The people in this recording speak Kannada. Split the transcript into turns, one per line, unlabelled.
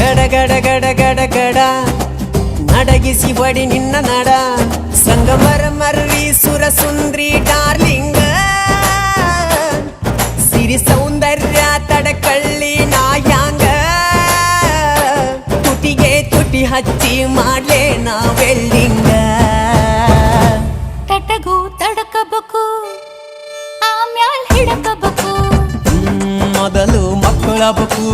ಗಡ ಗಡ ಗಡ ಗಡ ಗಡ ನಡಗಿಸಿ ಬಡಿ ನಿನ್ನ ನಡ ಸಂಗಮರ ಮರ್ರಿ ಸುರ ಸುಂದ್ರಿ ಡಾರ್ಲಿಂಗ ಸಿರಿ ಸೌಂದರ್ಯ ತಡಕಳ್ಳಿ ನಾಯಾಂಗ ತುಟಿಗೆ ತುಟಿ ಹಚ್ಚಿ ಮಾಡ್ಲೆ ನಾ ವೆಲ್ಡಿಂಗ
ತಟಗೂ ತಡಕಬೇಕು ಆಮ್ಯಾಲ್ ಹಿಡಕಬೇಕು
ಮೊದಲು ಮಕ್ಕಳಬೇಕು